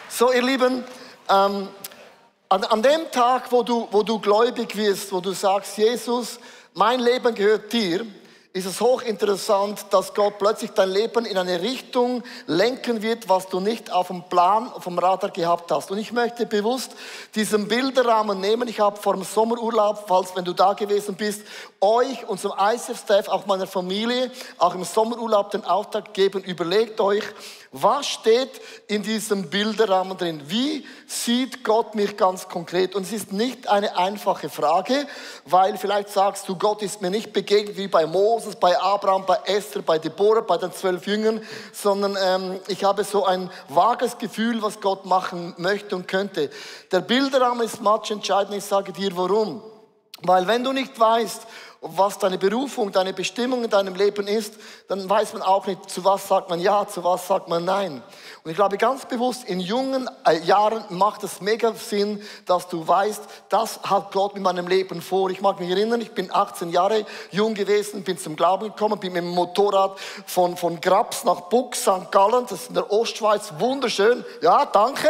So, ihr Lieben, an dem Tag, wo du gläubig wirst, wo du sagst, Jesus, mein Leben gehört dir, ist es hochinteressant, dass Gott plötzlich dein Leben in eine Richtung lenken wird, was du nicht auf dem Plan, auf dem Radar gehabt hast. Und ich möchte bewusst diesen Bilderrahmen nehmen. Ich habe vor dem Sommerurlaub, falls wenn du da gewesen bist, euch, unserem ICF-Staff, auch meiner Familie, auch im Sommerurlaub den Auftrag gegeben. Überlegt euch, was steht in diesem Bilderrahmen drin? Wie sieht Gott mich ganz konkret? Und es ist nicht eine einfache Frage, weil vielleicht sagst du, Gott ist mir nicht begegnet wie bei Moses, bei Abraham, bei Esther, bei Deborah, bei den 12 Jüngern, sondern ich habe so ein vages Gefühl, was Gott machen möchte und könnte. Der Bilderrahmen ist matchentscheidend, ich sage dir warum. Weil wenn du nicht weißt, was deine Berufung, deine Bestimmung in deinem Leben ist, dann weiß man auch nicht, zu was sagt man ja, zu was sagt man nein. Und ich glaube ganz bewusst, in jungen Jahren macht es mega Sinn, dass du weißt, das hat Gott mit meinem Leben vor. Ich mag mich erinnern, ich bin 18 Jahre jung gewesen, bin zum Glauben gekommen, bin mit dem Motorrad von Grabs nach Bux, St. Gallen, das ist in der Ostschweiz, wunderschön. Ja, danke.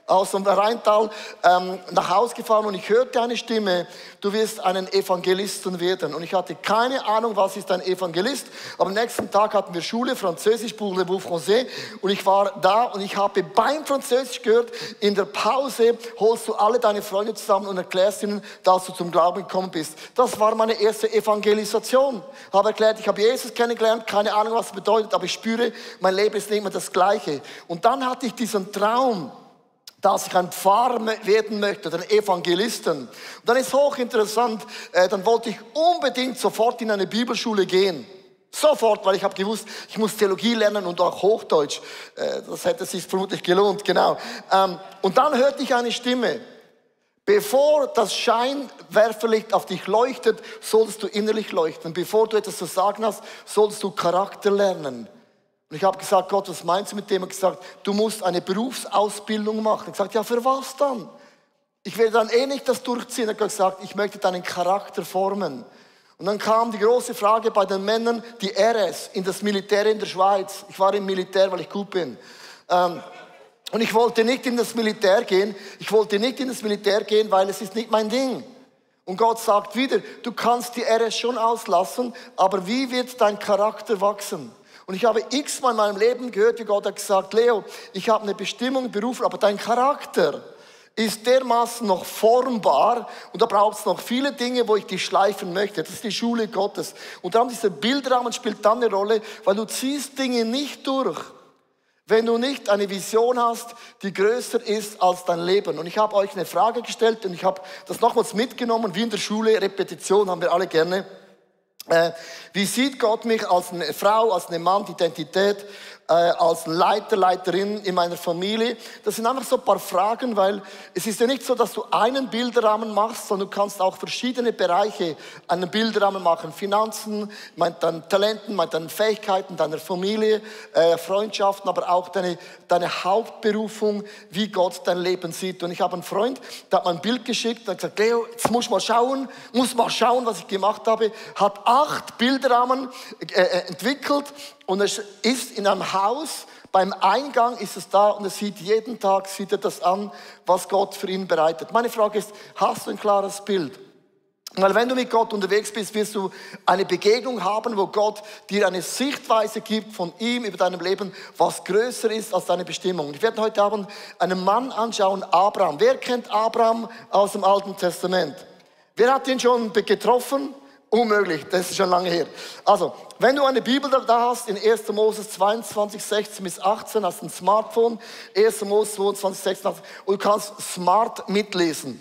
Aus dem Rheintal nach Hause gefahren und ich hörte eine Stimme, du wirst einen Evangelisten werden. Und ich hatte keine Ahnung, was ist ein Evangelist. Aber am nächsten Tag hatten wir Schule, Französisch, Parlez-vous français. Und ich war da und ich habe beim Französisch gehört, in der Pause holst du alle deine Freunde zusammen und erklärst ihnen, dass du zum Glauben gekommen bist. Das war meine erste Evangelisation. Ich habe erklärt, ich habe Jesus kennengelernt, keine Ahnung, was es bedeutet, aber ich spüre, mein Leben ist nicht mehr das Gleiche. Und dann hatte ich diesen Traum, dass ich ein Pfarrer werden möchte, oder ein Evangelisten. Und dann ist hochinteressant, dann wollte ich unbedingt sofort in eine Bibelschule gehen. Sofort, weil ich habe gewusst, ich muss Theologie lernen und auch Hochdeutsch. Das hätte sich vermutlich gelohnt, genau. Und dann hörte ich eine Stimme. Bevor das Scheinwerferlicht auf dich leuchtet, solltest du innerlich leuchten. Bevor du etwas zu sagen hast, solltest du Charakter lernen. Und ich habe gesagt, Gott, was meinst du mit dem? Er hat gesagt, du musst eine Berufsausbildung machen. Ich habe gesagt, ja, für was dann? Ich werde dann nicht das durchziehen. Er hat gesagt, ich möchte deinen Charakter formen. Und dann kam die große Frage bei den Männern, die RS, in das Militär in der Schweiz. Ich war im Militär, weil ich gut bin. Und ich wollte nicht in das Militär gehen. Ich wollte nicht in das Militär gehen, weil es ist nicht mein Ding. Und Gott sagt wieder, du kannst die RS schon auslassen, aber wie wird dein Charakter wachsen? Und ich habe x-mal in meinem Leben gehört, wie Gott hat gesagt, Leo, ich habe eine Bestimmung, einen Beruf, aber dein Charakter ist dermaßen noch formbar und da braucht es noch viele Dinge, wo ich dich schleifen möchte. Das ist die Schule Gottes. Und darum dieser Bilderrahmen spielt dann eine Rolle, weil du ziehst Dinge nicht durch, wenn du nicht eine Vision hast, die größer ist als dein Leben. Und ich habe euch eine Frage gestellt und ich habe das nochmals mitgenommen, wie in der Schule, Repetition haben wir alle gerne. Wie sieht Gott mich als eine Frau, als einen Mann, die Identität, als Leiter, Leiterin in meiner Familie? Das sind einfach so ein paar Fragen, weil es ist ja nicht so, dass du einen Bilderrahmen machst, sondern du kannst auch verschiedene Bereiche einen Bilderrahmen machen. Finanzen, mit deinen Talenten, mit deinen Fähigkeiten, deiner Familie, Freundschaften, aber auch deine Hauptberufung, wie Gott dein Leben sieht. Und ich habe einen Freund, der hat mir ein Bild geschickt, der hat gesagt, Leo, jetzt muss mal schauen, was ich gemacht habe. Hat 8 Bilderrahmen entwickelt und es ist in einem Haus, beim Eingang ist es da und jeden Tag sieht er das an, was Gott für ihn bereitet. Meine Frage ist, hast du ein klares Bild? Weil wenn du mit Gott unterwegs bist, wirst du eine Begegnung haben, wo Gott dir eine Sichtweise gibt von ihm über deinem Leben, was größer ist als deine Bestimmung. Ich werde heute Abend einen Mann anschauen, Abraham. Wer kennt Abraham aus dem Alten Testament? Wer hat ihn schon getroffen? Unmöglich, das ist schon lange her. Also, wenn du eine Bibel da hast, in 1. Mose 22, 16 bis 18, hast ein Smartphone, 1. Mose 22, 16, 18, und du kannst smart mitlesen.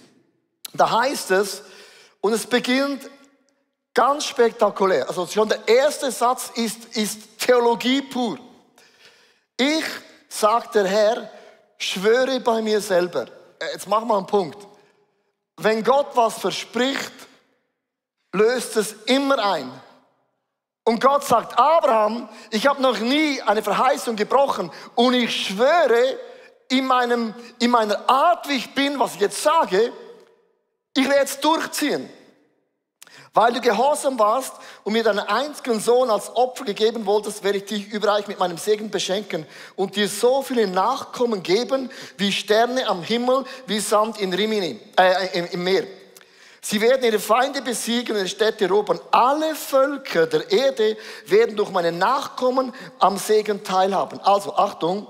Da heißt es, und es beginnt ganz spektakulär. Also schon der erste Satz ist Theologie pur. Ich, sagt der Herr, schwöre bei mir selber. Jetzt mach mal einen Punkt. Wenn Gott was verspricht, löst es immer ein. Und Gott sagt, Abraham, ich habe noch nie eine Verheißung gebrochen und ich schwöre in meiner Art, wie ich bin, was ich jetzt sage, ich werde es durchziehen. Weil du gehorsam warst und mir deinen einzigen Sohn als Opfer gegeben wolltest, werde ich dich überreich mit meinem Segen beschenken und dir so viele Nachkommen geben, wie Sterne am Himmel, wie Sand in Rimini, im Meer. Sie werden ihre Feinde besiegen und ihre Städte erobern. Alle Völker der Erde werden durch meine Nachkommen am Segen teilhaben. Also, Achtung,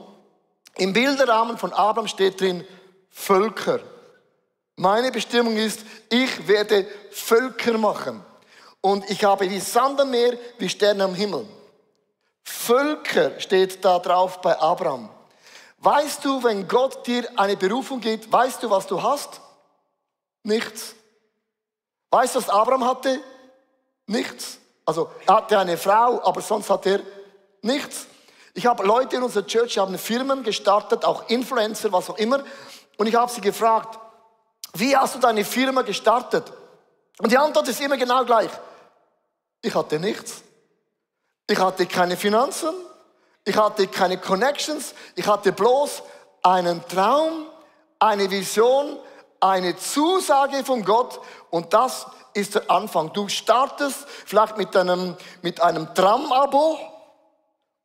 im Bilderrahmen von Abraham steht drin Völker. Meine Bestimmung ist, ich werde Völker machen. Und ich habe wie Sand am Meer, wie Sterne am Himmel. Völker steht da drauf bei Abraham. Weißt du, wenn Gott dir eine Berufung gibt, weißt du, was du hast? Nichts. Weißt du, was Abraham hatte? Nichts. Also, er hatte eine Frau, aber sonst hat er nichts. Ich habe Leute in unserer Church, die haben Firmen gestartet, auch Influencer, was auch immer. Und ich habe sie gefragt, wie hast du deine Firma gestartet? Und die Antwort ist immer genau gleich. Ich hatte nichts. Ich hatte keine Finanzen. Ich hatte keine Connections. Ich hatte bloß einen Traum, eine Vision, eine Zusage von Gott. Und das ist der Anfang. Du startest vielleicht mit einem Tram-Abo,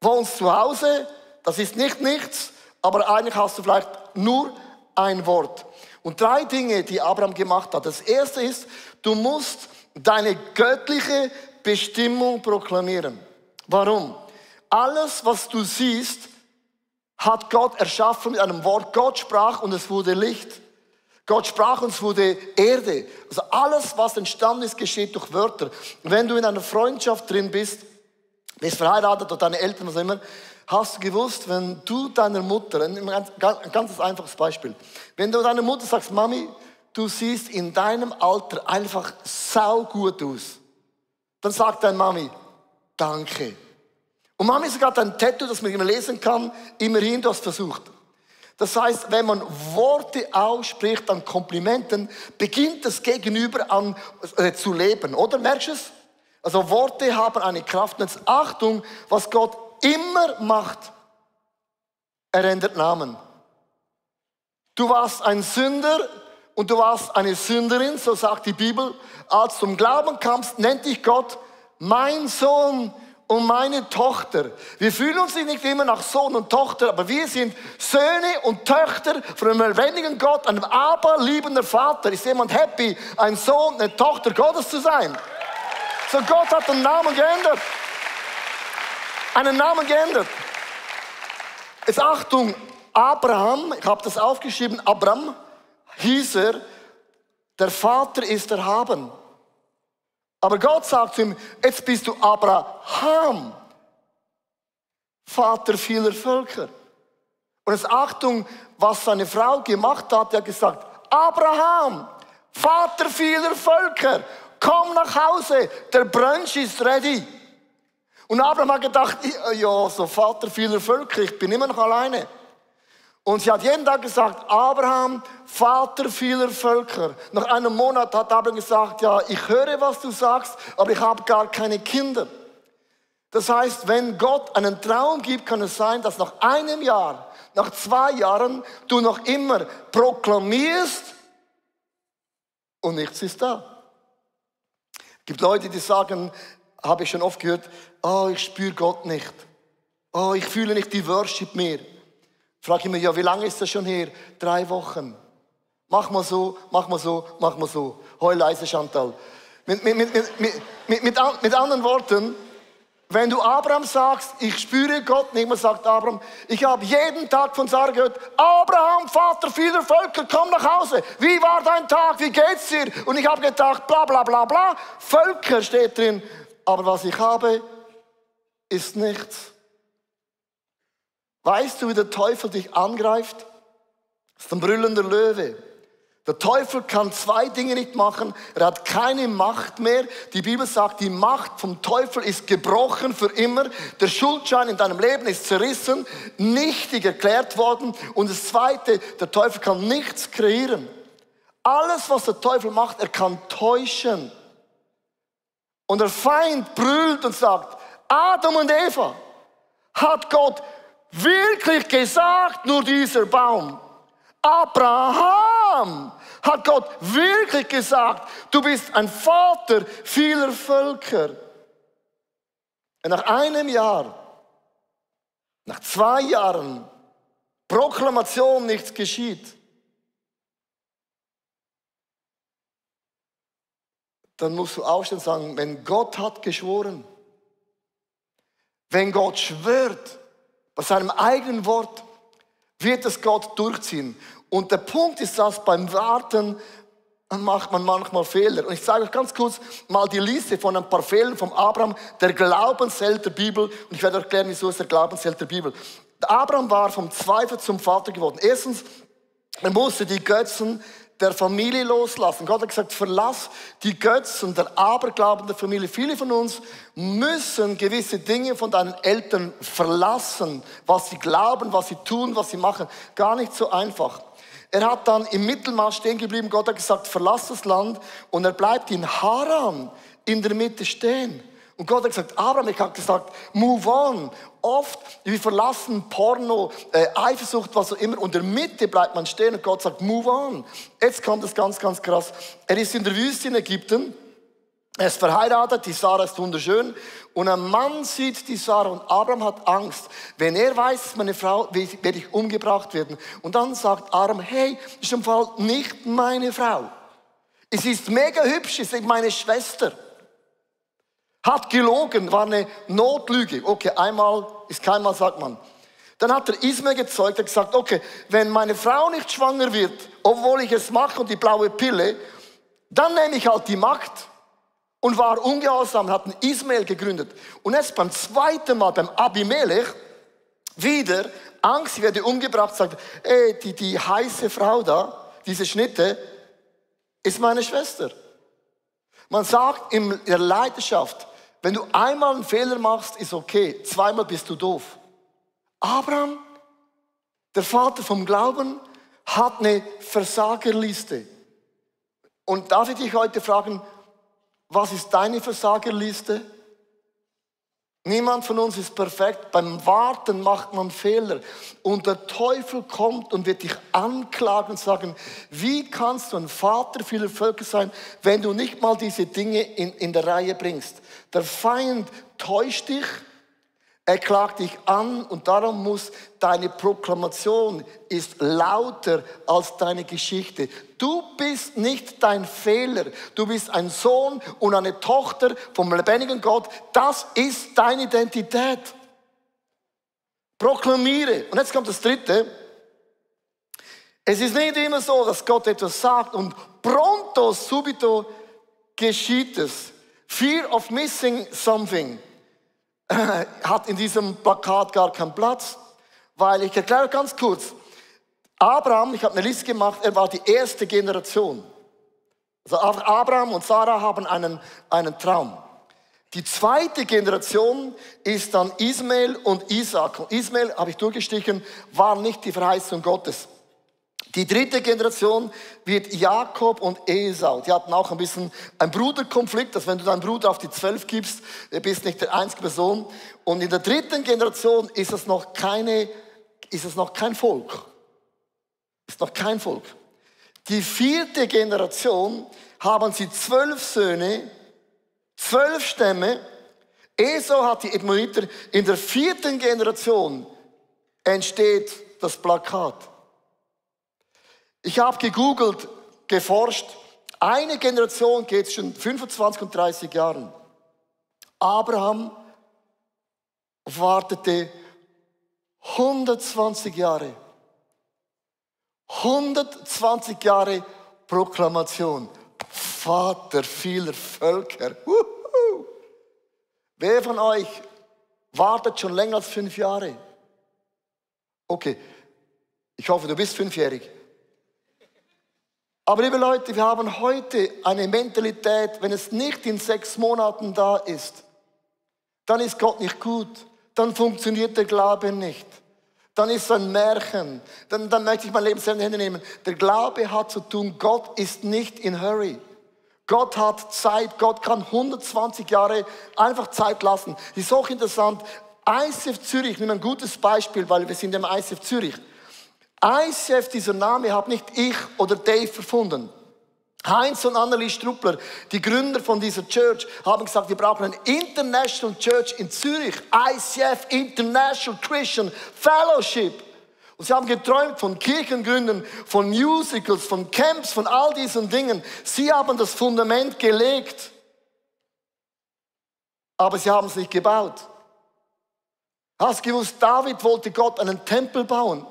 wohnst zu Hause. Das ist nicht nichts, aber eigentlich hast du vielleicht nur ein Wort. Und 3 Dinge, die Abraham gemacht hat. Das erste ist, du musst deine göttliche Bestimmung proklamieren. Warum? Alles, was du siehst, hat Gott erschaffen mit einem Wort. Gott sprach und es wurde Licht. Gott sprach und es wurde Erde. Also alles, was entstanden ist, geschieht durch Wörter. Wenn du in einer Freundschaft drin bist verheiratet oder deine Eltern, was auch immer, hast du gewusst, wenn du deiner Mutter, ein ganz einfaches Beispiel, wenn du deiner Mutter sagst, Mami, du siehst in deinem Alter einfach saugut aus, dann sagt deine Mami, danke. Und Mami hat sogar ein Tattoo, das man immer lesen kann, immerhin, du hast versucht. Das heißt, wenn man Worte ausspricht an Komplimenten, beginnt das Gegenüber an zu leben, oder? Merkst du es? Also Worte haben eine Kraft. Und jetzt Achtung, was Gott immer macht, er ändert Namen. Du warst ein Sünder und du warst eine Sünderin, so sagt die Bibel. Als du zum Glauben kamst, nennt dich Gott mein Sohn und meine Tochter. Wir fühlen uns nicht immer nach Sohn und Tochter, aber wir sind Söhne und Töchter von einem lebendigen Gott, einem aberliebenden Vater. Ist jemand happy, ein Sohn, eine Tochter Gottes zu sein? So, Gott hat den Namen geändert. Einen Namen geändert. Jetzt Achtung, Abraham, ich habe das aufgeschrieben, Abraham hieß er, der Vater ist erhaben. Aber Gott sagt zu ihm, jetzt bist du Abraham, Vater vieler Völker. Und jetzt Achtung, was seine Frau gemacht hat, er hat gesagt, Abraham, Vater vieler Völker, komm nach Hause, der Brunch ist ready. Und Abraham hat gedacht, ja, so Vater vieler Völker, ich bin immer noch alleine. Und sie hat jeden Tag gesagt, Abraham, Vater vieler Völker. Nach einem Monat hat Abraham gesagt, ja, ich höre, was du sagst, aber ich habe gar keine Kinder. Das heißt, wenn Gott einen Traum gibt, kann es sein, dass nach einem Jahr, nach 2 Jahren, du noch immer proklamierst und nichts ist da. Es gibt Leute, die sagen, habe ich schon oft gehört, oh, ich spüre Gott nicht. Oh, ich fühle nicht die Worship mehr. Frage ich mich, ja, wie lange ist das schon her? 3 Wochen. Mach mal so, mach mal so, mach mal so. Heul leise, Chantal. Mit anderen Worten, wenn du Abraham sagst, ich spüre Gott nicht, man sagt Abraham, ich habe jeden Tag von Sarah gehört, Abraham, Vater vieler Völker, komm nach Hause. Wie war dein Tag? Wie geht's dir? Und ich habe gedacht, bla bla bla bla. Völker steht drin. Aber was ich habe, ist nichts. Weißt du, wie der Teufel dich angreift? Das ist ein brüllender Löwe. Der Teufel kann 2 Dinge nicht machen. Er hat keine Macht mehr. Die Bibel sagt, die Macht vom Teufel ist gebrochen für immer. Der Schuldschein in deinem Leben ist zerrissen, nichtig erklärt worden. Und das Zweite, der Teufel kann nichts kreieren. Alles, was der Teufel macht, er kann täuschen. Und der Feind brüllt und sagt, Adam und Eva, hat Gott wirklich gesagt, nur dieser Baum? Abraham Abraham hat Gott wirklich gesagt, du bist ein Vater vieler Völker. Und nach einem Jahr, nach 2 Jahren, Proklamation, nichts geschieht, dann musst du aufstehen und sagen, wenn Gott hat geschworen, wenn Gott schwört, bei seinem eigenen Wort, wird es Gott durchziehen. Und der Punkt ist, dass beim Warten macht man manchmal Fehler. Und ich sage euch ganz kurz mal die Liste von ein paar Fehlern von Abraham, der Glaubensheld der Bibel. Und ich werde erklären, wieso ist der Glaubensheld der Bibel. Abraham war vom Zweifel zum Vater geworden. Erstens, er musste die Götzen der Familie loslassen. Gott hat gesagt, verlass die Götzen der Aberglauben der Familie. Viele von uns müssen gewisse Dinge von deinen Eltern verlassen. Was sie glauben, was sie tun, was sie machen. Gar nicht so einfach. Er hat dann im Mittelmaß stehen geblieben. Gott hat gesagt, verlass das Land. Und er bleibt in Haran in der Mitte stehen. Und Gott hat gesagt, Abraham, ich habe gesagt, move on. Oft, wir verlassen Porno, Eifersucht, was auch immer. Und in der Mitte bleibt man stehen und Gott sagt, move on. Jetzt kommt es ganz, ganz krass. Er ist in der Wüste in Ägypten. Er ist verheiratet, die Sarah ist wunderschön. Und ein Mann sieht die Sarah und Abraham hat Angst. Wenn er weiß, meine Frau, werde ich umgebracht werden. Und dann sagt Abraham, hey, das ist im Fall nicht meine Frau. Es ist mega hübsch, es ist meine Schwester. Hat gelogen, war eine Notlüge. Okay, einmal ist keinmal, sagt man. Dann hat er Ismael gezeugt, hat gesagt, okay, wenn meine Frau nicht schwanger wird, obwohl ich es mache und die blaue Pille, dann nehme ich halt die Magd. Und war ungehorsam, hat einen Ismael gegründet. Und jetzt beim zweiten Mal, beim Abimelech, wieder Angst, sie werde umgebracht, sagt, die heiße Frau da, diese Schnitte, ist meine Schwester. Man sagt in der Leidenschaft, wenn du einmal einen Fehler machst, ist okay, zweimal bist du doof. Abraham, der Vater vom Glauben, hat eine Versagerliste. Und darf ich dich heute fragen, was ist deine Versagerliste? Niemand von uns ist perfekt. Beim Warten macht man Fehler. Und der Teufel kommt und wird dich anklagen und sagen, wie kannst du ein Vater vieler Völker sein, wenn du nicht mal diese Dinge in der Reihe bringst? Der Feind täuscht dich, er klagt dich an und darum muss deine Proklamation ist lauter als deine Geschichte. Du bist nicht dein Fehler. Du bist ein Sohn und eine Tochter vom lebendigen Gott. Das ist deine Identität. Proklamiere. Und jetzt kommt das Dritte. Es ist nicht immer so, dass Gott etwas sagt und pronto, subito geschieht es. Fear of missing something hat in diesem Plakat gar keinen Platz, weil ich erkläre ganz kurz. Abraham, ich habe eine Liste gemacht, er war die erste Generation. Also Abraham und Sarah haben einen Traum. Die zweite Generation ist dann Ismael und Isaac. Und Ismael, habe ich durchgestrichen, war nicht die Verheißung Gottes. Die dritte Generation wird Jakob und Esau. Die hatten auch ein bisschen einen Bruderkonflikt, dass wenn du deinen Bruder auf die 12 gibst, bist nicht der einzige Person. Und in der dritten Generation ist es noch kein Volk. Ist noch kein Volk. Die vierte Generation haben sie 12 Söhne, 12 Stämme. Esau hat die Edomiter. In der vierten Generation entsteht das Plakat. Ich habe gegoogelt, geforscht. Eine Generation geht schon 25 und 30 Jahren. Abraham wartete 120 Jahre. 120 Jahre Proklamation. Vater vieler Völker. Wer von euch wartet schon länger als 5 Jahre? Okay, ich hoffe, du bist 5-jährig. Aber liebe Leute, wir haben heute eine Mentalität, wenn es nicht in 6 Monaten da ist, dann ist Gott nicht gut, dann funktioniert der Glaube nicht. Dann ist es ein Märchen, dann möchte ich mein Leben selbst in die Hände nehmen. Der Glaube hat zu tun, Gott ist nicht in Hurry. Gott hat Zeit, Gott kann 120 Jahre einfach Zeit lassen. Das ist auch interessant. ICF Zürich, ich nehme ein gutes Beispiel, weil wir sind im ICF Zürich. ICF, dieser Name, habe nicht ich oder Dave erfunden. Heinz und Annelies Struppler, die Gründer von dieser Church, haben gesagt, wir brauchen eine International Church in Zürich. ICF, International Christian Fellowship. Und sie haben geträumt von Kirchengründen, von Musicals, von Camps, von all diesen Dingen. Sie haben das Fundament gelegt. Aber sie haben es nicht gebaut. Hast du gewusst, David wollte Gott einen Tempel bauen.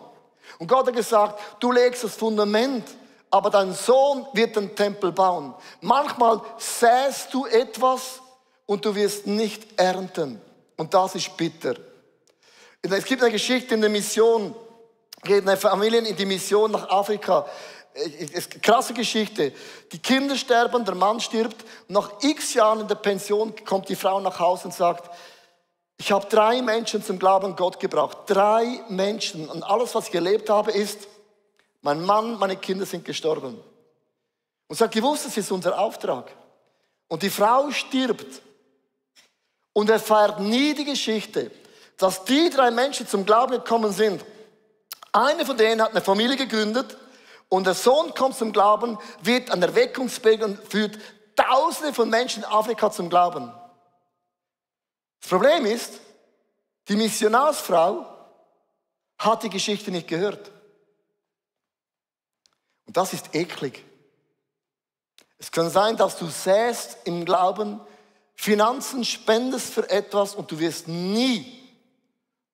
Und Gott hat gesagt, du legst das Fundament, aber dein Sohn wird den Tempel bauen. Manchmal säst du etwas und du wirst nicht ernten. Und das ist bitter. Es gibt eine Geschichte in der Mission, geht eine Familie in die Mission nach Afrika. Krasse Geschichte. Die Kinder sterben, der Mann stirbt. Und nach x Jahren in der Pension kommt die Frau nach Hause und sagt, ich habe 3 Menschen zum Glauben an Gott gebracht. 3 Menschen. Und alles, was ich erlebt habe, ist, mein Mann, meine Kinder sind gestorben. Und sagt, gewusst, das ist unser Auftrag. Und die Frau stirbt. Und erfährt nie die Geschichte, dass die 3 Menschen zum Glauben gekommen sind. Einer von denen hat eine Familie gegründet und der Sohn kommt zum Glauben, wird an Erweckungsweg und führt Tausende von Menschen in Afrika zum Glauben. Das Problem ist, die Missionarsfrau hat die Geschichte nicht gehört. Und das ist eklig. Es kann sein, dass du säst im Glauben, Finanzen spendest für etwas und du wirst nie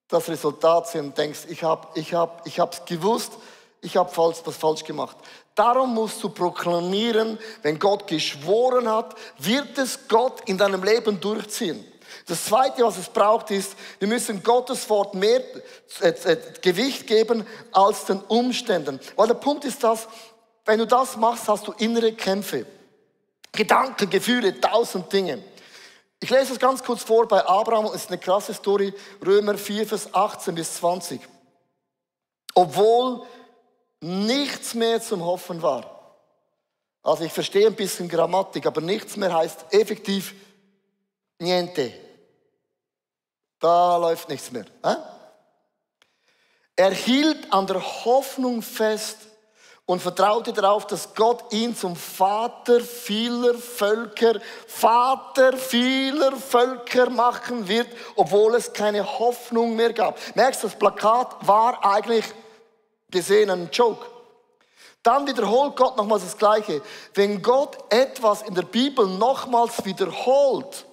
das Resultat sehen und denkst, ich hab's gewusst, ich habe was falsch gemacht. Darum musst du proklamieren, wenn Gott geschworen hat, wird es Gott in deinem Leben durchziehen. Das Zweite, was es braucht, ist, wir müssen Gottes Wort mehr Gewicht geben als den Umständen. Weil der Punkt ist das, wenn du das machst, hast du innere Kämpfe. Gedanken, Gefühle, 1000 Dinge. Ich lese es ganz kurz vor bei Abraham, es ist eine krasse Story, Römer 4, Vers 18 bis 20. Obwohl nichts mehr zum Hoffen war. Also ich verstehe ein bisschen Grammatik, aber nichts mehr heißt effektiv niente. Da läuft nichts mehr. Er hielt an der Hoffnung fest und vertraute darauf, dass Gott ihn zum Vater vieler Völker machen wird, obwohl es keine Hoffnung mehr gab. Merkst du, das Plakat war eigentlich gesehen ein Joke. Dann wiederholt Gott nochmals das Gleiche. Wenn Gott etwas in der Bibel nochmals wiederholt,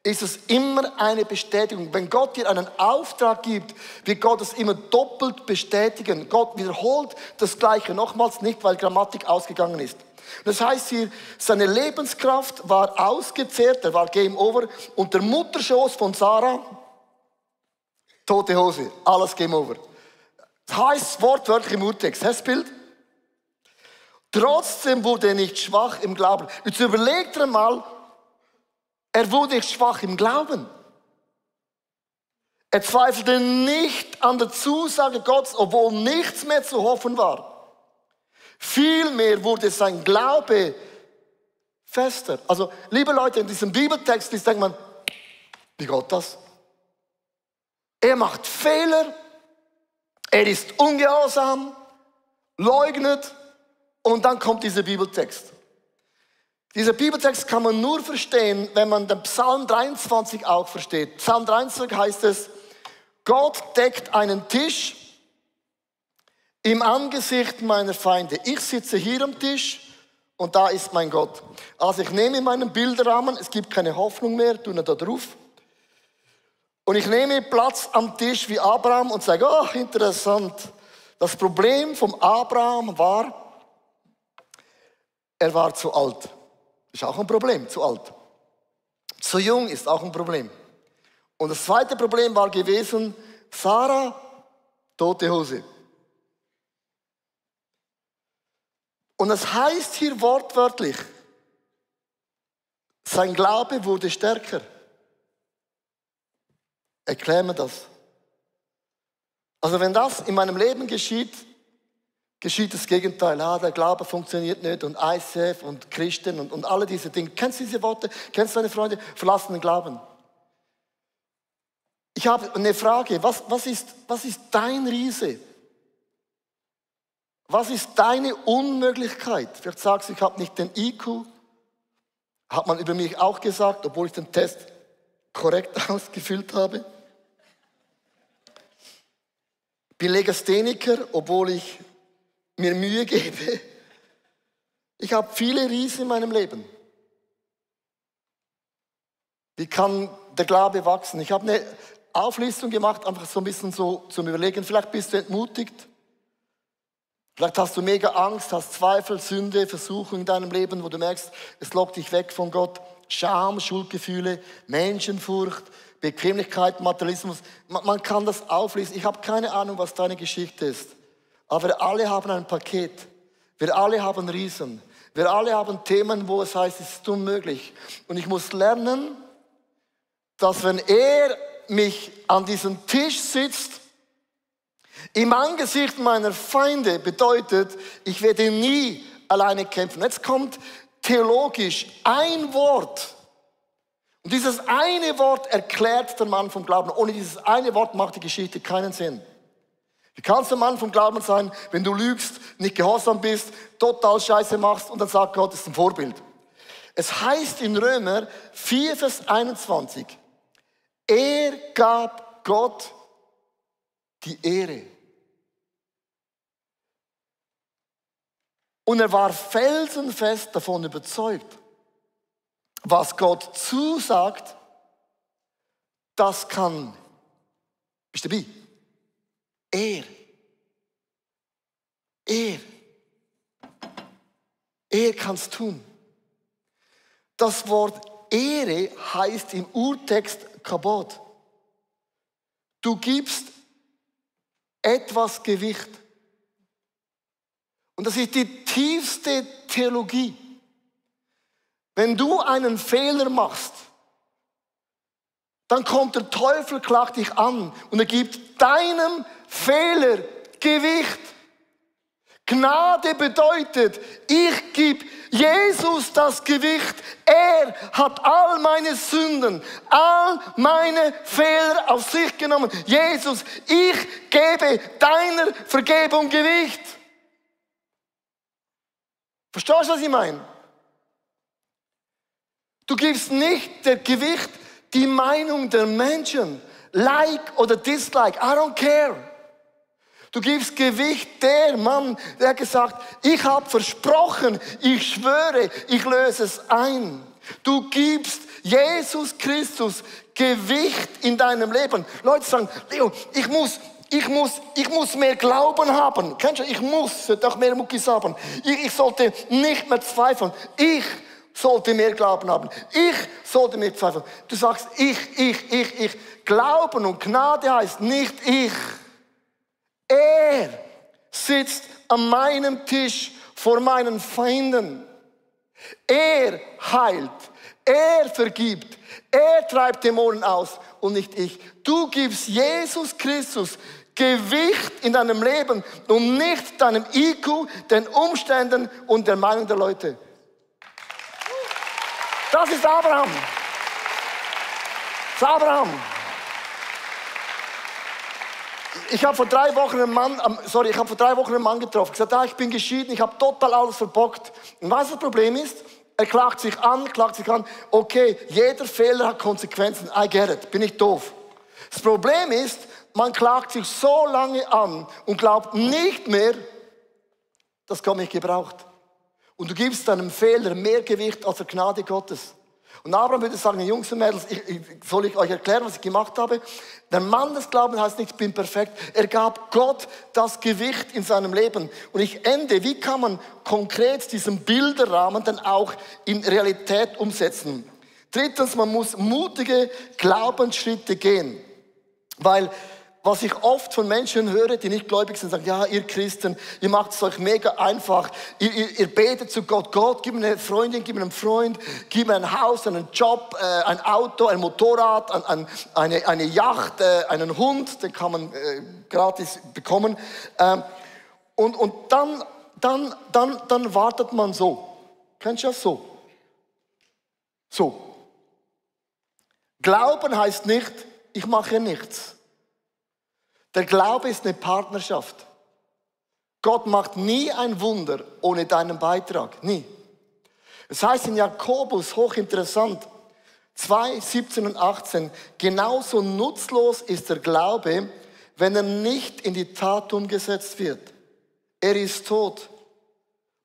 ist es immer eine Bestätigung. Wenn Gott dir einen Auftrag gibt, wird Gott es immer doppelt bestätigen. Gott wiederholt das Gleiche nochmals, nicht weil Grammatik ausgegangen ist. Das heißt hier, seine Lebenskraft war ausgezehrt, er war Game Over und der Mutterschoß von Sarah, tote Hose, alles Game Over. Das heißt wortwörtlich im Urtext, hast du das Bild? Trotzdem wurde er nicht schwach im Glauben. Jetzt überlegt er mal, er wurde nicht schwach im Glauben. Er zweifelte nicht an der Zusage Gottes, obwohl nichts mehr zu hoffen war. Vielmehr wurde sein Glaube fester. Also, liebe Leute, in diesem Bibeltext denkt man, wie geht das? Er macht Fehler, er ist ungehorsam, leugnet und dann kommt dieser Bibeltext. Dieser Bibeltext kann man nur verstehen, wenn man den Psalm 23 auch versteht. Psalm 23 heißt es, Gott deckt einen Tisch im Angesicht meiner Feinde. Ich sitze hier am Tisch und da ist mein Gott. Also ich nehme meinen Bilderrahmen, es gibt keine Hoffnung mehr, tue da drauf. Und ich nehme Platz am Tisch wie Abraham und sage, ach interessant. Das Problem vom Abraham war, er war zu alt. Ist auch ein Problem, zu alt. Zu jung ist auch ein Problem. Und das zweite Problem war gewesen, Sarah, tote Hose. Und es heißt hier wortwörtlich, sein Glaube wurde stärker. Erklär mir das. Also wenn das in meinem Leben geschieht, geschieht das Gegenteil. Der Glaube funktioniert nicht und ICF und Christen und alle diese Dinge. Kennst du diese Worte? Kennst du deine Freunde? Verlassen den Glauben. Ich habe eine Frage. Was ist dein Riese? Was ist deine Unmöglichkeit? Vielleicht sagst du, ich habe nicht den IQ. Hat man über mich auch gesagt, obwohl ich den Test korrekt ausgefüllt habe. Ich bin Legastheniker, obwohl ich mir Mühe gebe. Ich habe viele Riesen in meinem Leben. Wie kann der Glaube wachsen? Ich habe eine Auflistung gemacht, einfach so ein bisschen so zum Überlegen. Vielleicht bist du entmutigt. Vielleicht hast du mega Angst, hast Zweifel, Sünde, Versuchung in deinem Leben, wo du merkst, es lockt dich weg von Gott. Scham, Schuldgefühle, Menschenfurcht, Bequemlichkeit, Materialismus. Man kann das auflisten. Ich habe keine Ahnung, was deine Geschichte ist. Aber wir alle haben ein Paket. Wir alle haben Riesen. Wir alle haben Themen, wo es heißt, es ist unmöglich. Und ich muss lernen, dass wenn er mich an diesem Tisch sitzt, im Angesicht meiner Feinde, bedeutet, ich werde nie alleine kämpfen. Jetzt kommt theologisch ein Wort. Und dieses eine Wort erklärt den Mann vom Glauben. Ohne dieses eine Wort macht die Geschichte keinen Sinn. Wie kannst du ein Mann vom Glauben sein, wenn du lügst, nicht gehorsam bist, total Scheiße machst und dann sagt Gott, das ist ein Vorbild. Es heißt in Römer 4, Vers 21, er gab Gott die Ehre. Und er war felsenfest davon überzeugt, was Gott zusagt, das kann, bist du dabei? Er kann es tun. Das Wort Ehre heißt im Urtext Kabod. Du gibst etwas Gewicht. Und das ist die tiefste Theologie. Wenn du einen Fehler machst, dann kommt der Teufel, klagt dich an und er gibt deinem Fehler Gewicht. Gnade bedeutet, ich gebe Jesus das Gewicht. Er hat all meine Sünden, all meine Fehler auf sich genommen. Jesus, ich gebe deiner Vergebung Gewicht. Verstehst du, was ich meine? Du gibst nicht der Gewicht die Meinung der Menschen. Like oder dislike, I don't care. Du gibst Gewicht der Mann, der gesagt, ich habe versprochen, ich schwöre, ich löse es ein. Du gibst Jesus Christus Gewicht in deinem Leben. Leute sagen, Leo, ich muss mehr Glauben haben. Kennst du, ich sollte auch mehr Muckis haben. Ich sollte nicht mehr zweifeln. Ich sollte mehr Glauben haben. Ich sollte mehr zweifeln. Du sagst, ich. Glauben und Gnade heißt nicht ich. Er sitzt an meinem Tisch vor meinen Feinden. Er heilt. Er vergibt. Er treibt Dämonen aus und nicht ich. Du gibst Jesus Christus Gewicht in deinem Leben und nicht deinem IQ, den Umständen und der Meinung der Leute. Das ist Abraham. Das ist Abraham. Ich habe vor 3 Wochen einen Mann getroffen. Gesagt, ich bin geschieden, ich habe total alles verbockt. Und weißt du, das Problem ist? Er klagt sich an. Okay, jeder Fehler hat Konsequenzen. I get it. Bin ich doof. Das Problem ist, man klagt sich so lange an und glaubt nicht mehr, dass Gott mich gebraucht. Und du gibst deinem Fehler mehr Gewicht als der Gnade Gottes. Und Abraham würde sagen, Jungs und Mädels, soll ich euch erklären, was ich gemacht habe? Der Mann des Glaubens heißt nicht, ich bin perfekt. Er gab Gott das Gewicht in seinem Leben. Und ich ende, wie kann man konkret diesen Bilderrahmen dann auch in Realität umsetzen? Drittens, man muss mutige Glaubensschritte gehen. Weil was ich oft von Menschen höre, die nicht gläubig sind, sagen, ja, ihr Christen, ihr macht es euch mega einfach. Ihr betet zu Gott. Gott, gib mir eine Freundin, gib mir einen Freund, gib mir ein Haus, einen Job, ein Auto, ein Motorrad, eine Yacht, einen Hund, den kann man gratis bekommen. Und dann wartet man so. Kennst du das so? So. Glauben heißt nicht, ich mache nichts. Der Glaube ist eine Partnerschaft. Gott macht nie ein Wunder ohne deinen Beitrag. Nie. Es heißt in Jakobus, hochinteressant, 2, 17 und 18, genauso nutzlos ist der Glaube, wenn er nicht in die Tat umgesetzt wird. Er ist tot.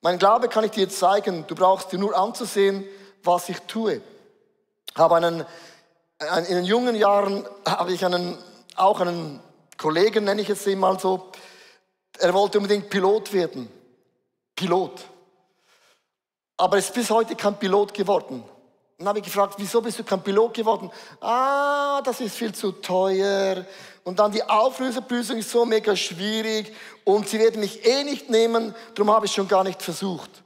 Mein Glaube kann ich dir zeigen, du brauchst dir nur anzusehen, was ich tue. In den jungen Jahren habe ich auch einen Kollegen, nenne ich es ihn mal so, er wollte unbedingt Pilot werden. Pilot. Aber er ist bis heute kein Pilot geworden. Dann habe ich gefragt, wieso bist du kein Pilot geworden? Das ist viel zu teuer. Und dann die Auflöseprüfung ist so mega schwierig. Und sie werden mich nicht nehmen, darum habe ich schon gar nicht versucht.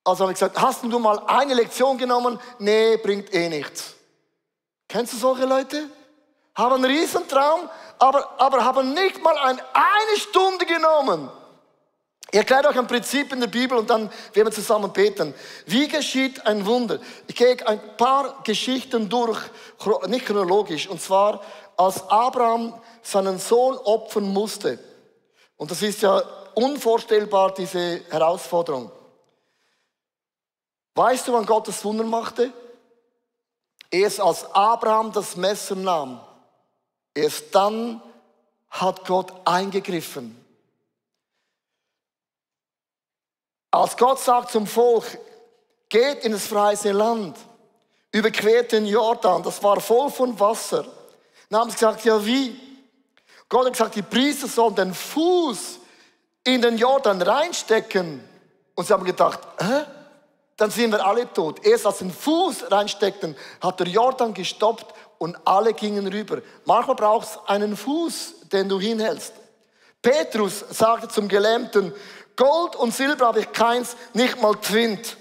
Also habe ich gesagt, hast du mal eine Lektion genommen? Nee, bringt nichts. Kennst du solche Leute? Haben einen Riesentraum, aber haben nicht mal eine Stunde genommen. Ich erkläre euch ein Prinzip in der Bibel und dann werden wir zusammen beten. Wie geschieht ein Wunder? Ich gehe ein paar Geschichten durch, nicht chronologisch, und zwar als Abraham seinen Sohn opfern musste. Und das ist ja unvorstellbar, diese Herausforderung. Weißt du, wann Gott das Wunder machte? Erst als Abraham das Messer nahm, erst dann hat Gott eingegriffen. Als Gott sagt zum Volk, geht in das freie Land, überquert den Jordan, das war voll von Wasser. Dann haben sie gesagt, ja wie? Gott hat gesagt, die Priester sollen den Fuß in den Jordan reinstecken. Und sie haben gedacht, dann sind wir alle tot. Erst als sie den Fuß reinsteckten, hat der Jordan gestoppt und alle gingen rüber. Manchmal brauchst du einen Fuß, den du hinhältst. Petrus sagte zum Gelähmten, Gold und Silber habe ich keins, nicht mal Twint.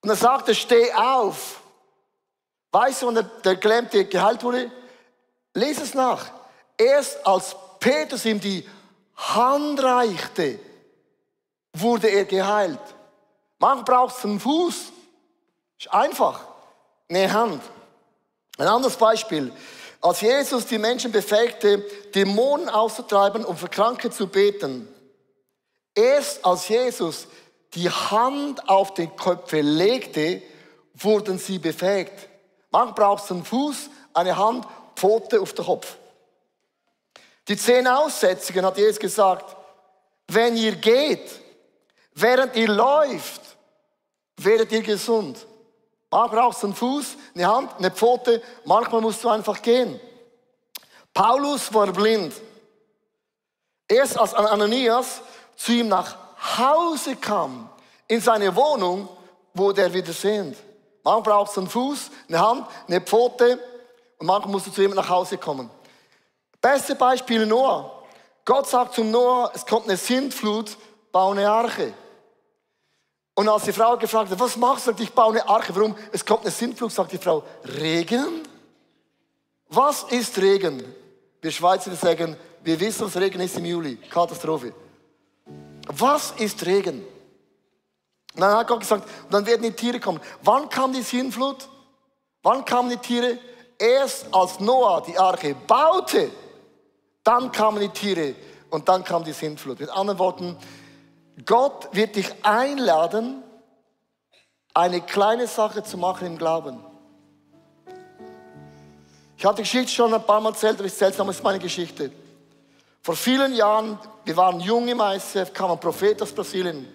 Und er sagte, steh auf. Weißt du, wann der Gelähmte geheilt wurde? Lies es nach. Erst als Petrus ihm die Hand reichte, wurde er geheilt. Manchmal brauchst du einen Fuß. Ist einfach. Eine Hand. Ein anderes Beispiel. Als Jesus die Menschen befähigte, Dämonen auszutreiben und für Kranke zu beten, erst als Jesus die Hand auf die Köpfe legte, wurden sie befähigt. Manchmal brauchst du einen Fuß, eine Hand, Pfote auf den Kopf. Die 10 Aussätzigen hat Jesus gesagt, wenn ihr geht, während ihr läuft, werdet ihr gesund. Manchmal brauchst du einen Fuß, eine Hand, eine Pfote, manchmal musst du einfach gehen. Paulus war blind. Erst als Ananias zu ihm nach Hause kam, in seine Wohnung, wurde er wieder sehend. Manchmal brauchst du einen Fuß, eine Hand, eine Pfote und manchmal musst du zu ihm nach Hause kommen. Beste Beispiel Noah. Gott sagt zum Noah, es kommt eine Sintflut, bau eine Arche. Und als die Frau gefragt hat, was machst du? Sagt, ich baue eine Arche. Warum? Es kommt eine Sintflut, sagt die Frau. Regen? Was ist Regen? Wir Schweizer sagen, wir wissen, was Regen ist im Juli. Katastrophe. Was ist Regen? Und dann hat Gott gesagt, dann werden die Tiere kommen. Wann kam die Sintflut? Wann kamen die Tiere? Erst als Noah die Arche baute, dann kamen die Tiere und dann kam die Sintflut. Mit anderen Worten, Gott wird dich einladen, eine kleine Sache zu machen im Glauben. Ich habe die Geschichte schon ein paar Mal erzählt, aber ich erzähle es meine Geschichte. Vor vielen Jahren, wir waren jung im ICF, kam ein Prophet aus Brasilien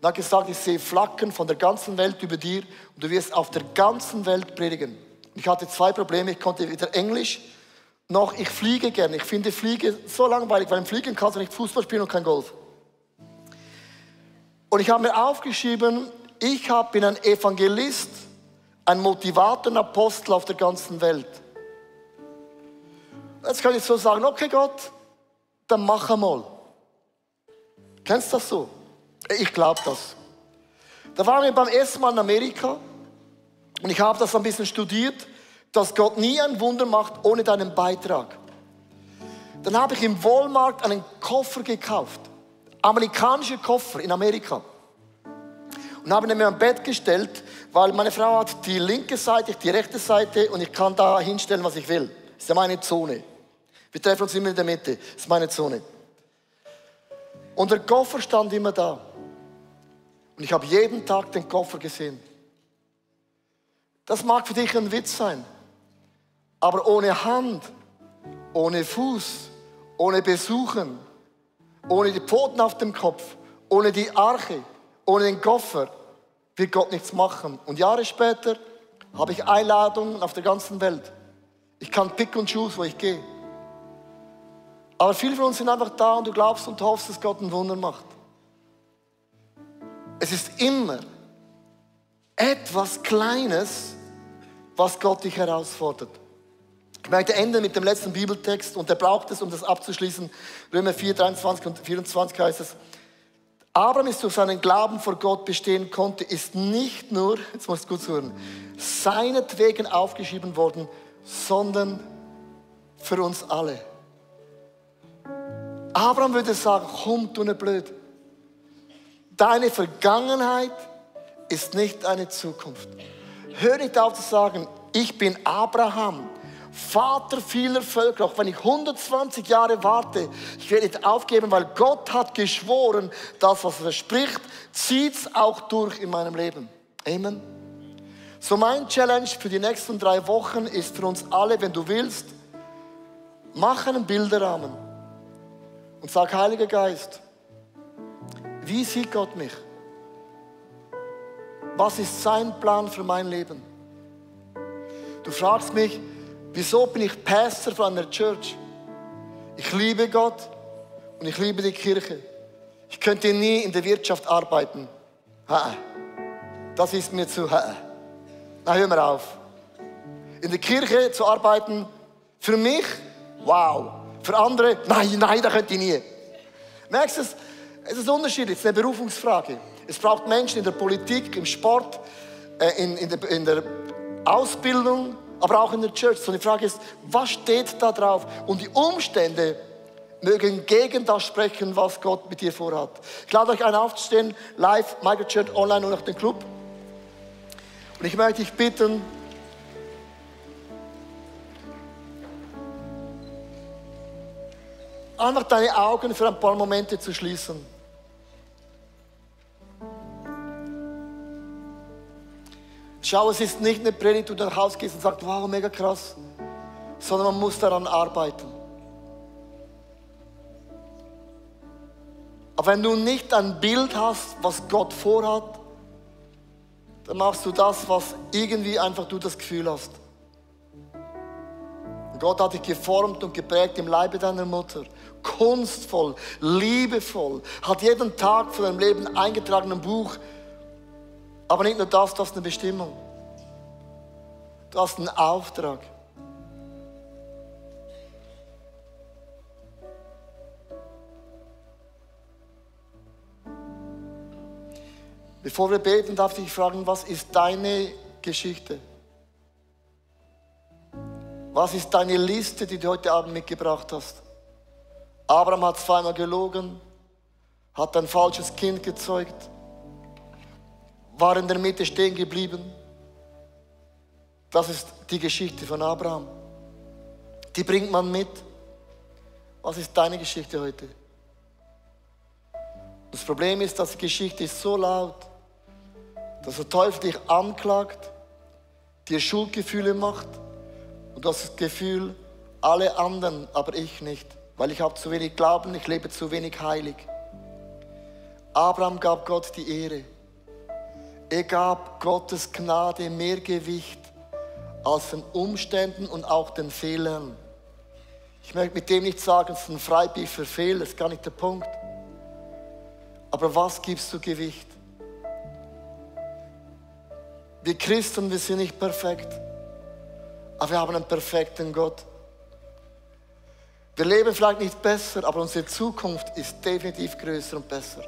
und hat gesagt, ich sehe Flaggen von der ganzen Welt über dir und du wirst auf der ganzen Welt predigen. Ich hatte 2 Probleme, ich konnte weder Englisch noch ich fliege gerne. Ich finde Fliege so langweilig, weil im Fliegen kannst du nicht Fußball spielen und kein Golf. Und ich habe mir aufgeschrieben, bin ein Evangelist, ein Motivator, ein Apostel auf der ganzen Welt. Jetzt kann ich so sagen, okay Gott, dann mach einmal. Kennst du das so? Ich glaube das. Da waren wir beim ersten Mal in Amerika und ich habe das ein bisschen studiert, dass Gott nie ein Wunder macht ohne deinen Beitrag. Dann habe ich im Walmart einen Koffer gekauft. Amerikanische Koffer in Amerika. Und habe ihn mir am Bett gestellt, weil meine Frau hat die linke Seite, ich die rechte Seite und ich kann da hinstellen, was ich will. Das ist ja meine Zone. Wir treffen uns immer in der Mitte. Das ist meine Zone. Und der Koffer stand immer da. Und ich habe jeden Tag den Koffer gesehen. Das mag für dich ein Witz sein. Aber ohne Hand, ohne Fuß, ohne Besuchen, ohne die Pfoten auf dem Kopf, ohne die Arche, ohne den Koffer, wird Gott nichts machen. Und Jahre später habe ich Einladungen auf der ganzen Welt. Ich kann Pick und Choose, wo ich gehe. Aber viele von uns sind einfach da und du glaubst und hoffst, dass Gott ein Wunder macht. Es ist immer etwas Kleines, was Gott dich herausfordert. Ich möchte enden mit dem letzten Bibeltext und der braucht es, um das abzuschließen. Römer 4, 23 und 24 heißt es, Abraham ist durch seinen Glauben vor Gott bestehen konnte, ist nicht nur, jetzt musst du gut zuhören, seinetwegen aufgeschrieben worden, sondern für uns alle. Abraham würde sagen, komm, du nicht blöd. Deine Vergangenheit ist nicht deine Zukunft. Hör nicht auf zu sagen, ich bin Abraham, Vater vieler Völker. Auch wenn ich 120 Jahre warte, ich werde nicht aufgeben, weil Gott hat geschworen, das, was er verspricht, zieht es auch durch in meinem Leben. Amen. So mein Challenge für die nächsten 3 Wochen ist für uns alle, wenn du willst, mach einen Bilderrahmen und sag, Heiliger Geist, wie sieht Gott mich? Was ist sein Plan für mein Leben? Du fragst mich, wieso bin ich Pastor von einer Church? Ich liebe Gott und ich liebe die Kirche. Ich könnte nie in der Wirtschaft arbeiten. Das ist mir zu... Na, hör mal auf. In der Kirche zu arbeiten, für mich, wow. Für andere, nein, da könnte ich nie. Merkst du es? Es ist unterschiedlich, es ist eine Berufungsfrage. Es braucht Menschen in der Politik, im Sport, in der Ausbildung, aber auch in der Church. So die Frage ist, was steht da drauf? Und die Umstände mögen gegen das sprechen, was Gott mit dir vorhat. Ich lade euch ein, aufzustehen, live, Microchurch, online und auch den Club. Und ich möchte dich bitten, einfach deine Augen für ein paar Momente zu schließen. Schau, es ist nicht eine Predigt, wo du nach Hause gehst und sagst, wow, mega krass, sondern man muss daran arbeiten. Aber wenn du nicht ein Bild hast, was Gott vorhat, dann machst du das, was irgendwie einfach du das Gefühl hast. Gott hat dich geformt und geprägt im Leibe deiner Mutter. Kunstvoll, liebevoll, hat jeden Tag von deinem Leben eingetragen im Buch. Aber nicht nur das, du hast eine Bestimmung. Du hast einen Auftrag. Bevor wir beten, darf ich dich fragen, was ist deine Geschichte? Was ist deine Liste, die du heute Abend mitgebracht hast? Abraham hat 2-mal gelogen, hat ein falsches Kind gezeugt, war in der Mitte stehen geblieben. Das ist die Geschichte von Abraham. Die bringt man mit. Was ist deine Geschichte heute? Das Problem ist, dass die Geschichte ist so laut, dass der Teufel dich anklagt, dir Schuldgefühle macht und du hast das Gefühl, alle anderen, aber ich nicht, weil ich habe zu wenig Glauben, ich lebe zu wenig heilig. Abraham gab Gott die Ehre. Er gab Gottes Gnade mehr Gewicht als den Umständen und auch den Fehlern. Ich möchte mit dem nicht sagen, es ist ein Freibrief für Fehler, das ist gar nicht der Punkt. Aber was gibst du Gewicht? Wir Christen, wir sind nicht perfekt, aber wir haben einen perfekten Gott. Wir leben vielleicht nicht besser, aber unsere Zukunft ist definitiv größer und besser.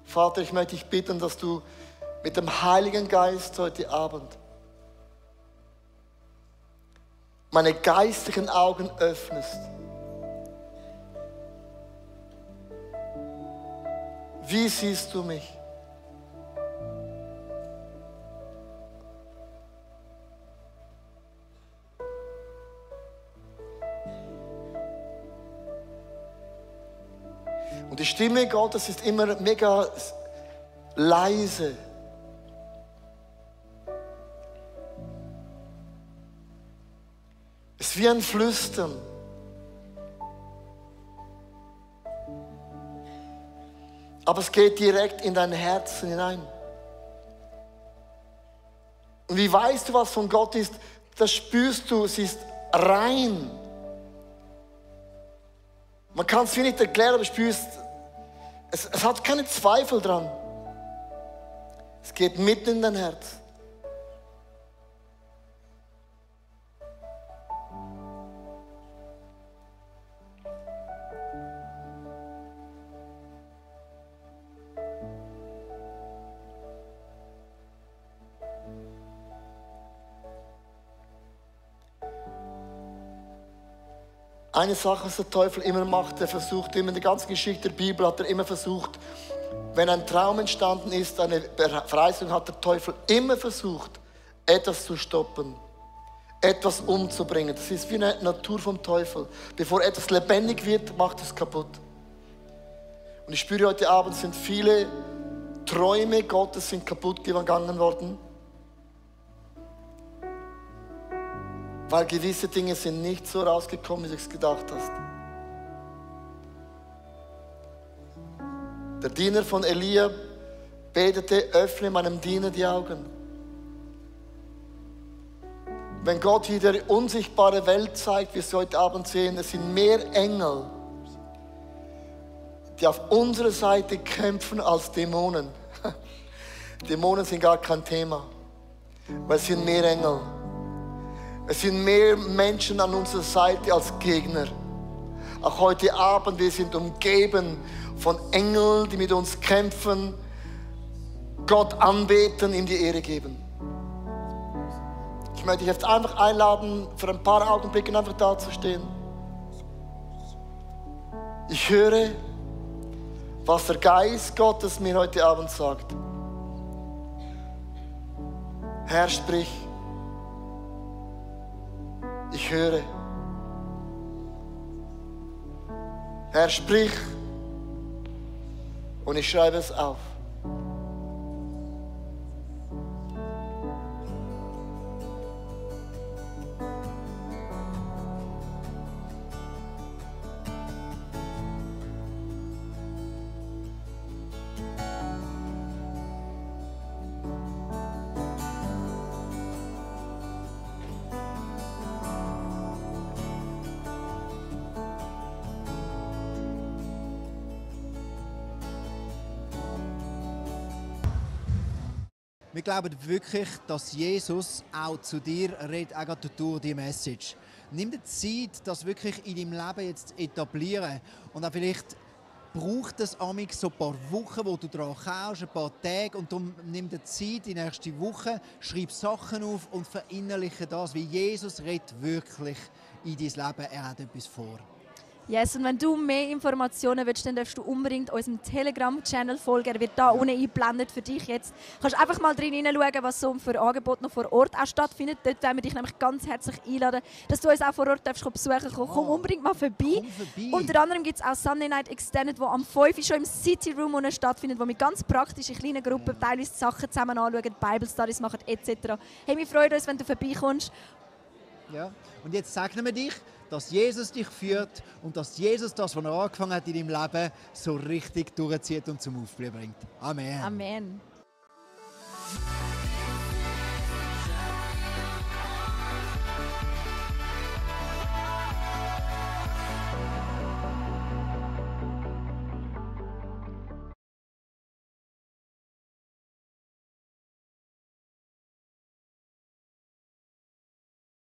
Vater, ich möchte dich bitten, dass du mit dem Heiligen Geist heute Abend meine geistlichen Augen öffnest. Wie siehst du mich? Und die Stimme Gottes ist immer mega leise. Es ist wie ein Flüstern. Aber es geht direkt in dein Herzen hinein. Und wie weißt du, was von Gott ist? Das spürst du, es ist rein. Man kann es wie nicht erklären, aber du spürst, es hat keine Zweifel dran. Es geht mitten in dein Herz. Eine Sache, was der Teufel immer macht, er versucht immer in der ganzen Geschichte der Bibel, hat er immer versucht, wenn ein Traum entstanden ist, eine Verheißung, hat der Teufel immer versucht, etwas zu stoppen, etwas umzubringen. Das ist wie eine Natur vom Teufel. Bevor etwas lebendig wird, macht es kaputt. Und ich spüre heute Abend, sind viele Träume Gottes sind kaputt gegangen worden, weil gewisse Dinge sind nicht so rausgekommen, wie du es gedacht hast. Der Diener von Elia betete, öffne meinem Diener die Augen. Wenn Gott wieder die unsichtbare Welt zeigt, wie wir es heute Abend sehen, es sind mehr Engel, die auf unserer Seite kämpfen als Dämonen. Dämonen sind gar kein Thema, weil es sind mehr Engel. Es sind mehr Menschen an unserer Seite als Gegner. Auch heute Abend, wir sind umgeben von Engeln, die mit uns kämpfen, Gott anbeten, ihm die Ehre geben. Ich möchte dich jetzt einfach einladen, für ein paar Augenblicke einfach da zu stehen. Ich höre, was der Geist Gottes mir heute Abend sagt. Herr, sprich. Ich höre. Herr, sprich. Und ich schreibe es auf. Wir glauben wirklich, dass Jesus auch zu dir redet, auch gerade durch die Message. Nimm dir Zeit, das wirklich in deinem Leben jetzt zu etablieren. Und auch vielleicht braucht es amig so ein paar Wochen, wo du daran kaust, ein paar Tage. Und darum nimm dir Zeit, die nächste Woche, schreib Sachen auf und verinnerliche das, wie Jesus redet wirklich in dein Leben. Er hat etwas vor. Yes, und wenn du mehr Informationen willst, dann darfst du unbedingt unserem Telegram-Channel folgen. Er wird da unten eingeblendet für dich jetzt. Du kannst einfach mal drin hineinschauen, was so für Angebote noch vor Ort auch stattfindet. Dort wollen wir dich nämlich ganz herzlich einladen, dass du uns auch vor Ort besuchen kannst. Komm unbedingt mal vorbei. Unter anderem gibt es auch Sunday Night Extended, wo am 5 Uhr schon im City Room stattfindet, wo wir ganz praktisch in kleinen Gruppen teilweise Sachen zusammen anschauen, Bible Studies machen etc. Hey, wir freuen uns, wenn du vorbeikommst. Ja. Und jetzt segnen wir dich, dass Jesus dich führt und dass Jesus das, was er angefangen hat in deinem Leben, so richtig durchzieht und zum Aufblühen bringt. Amen. Amen.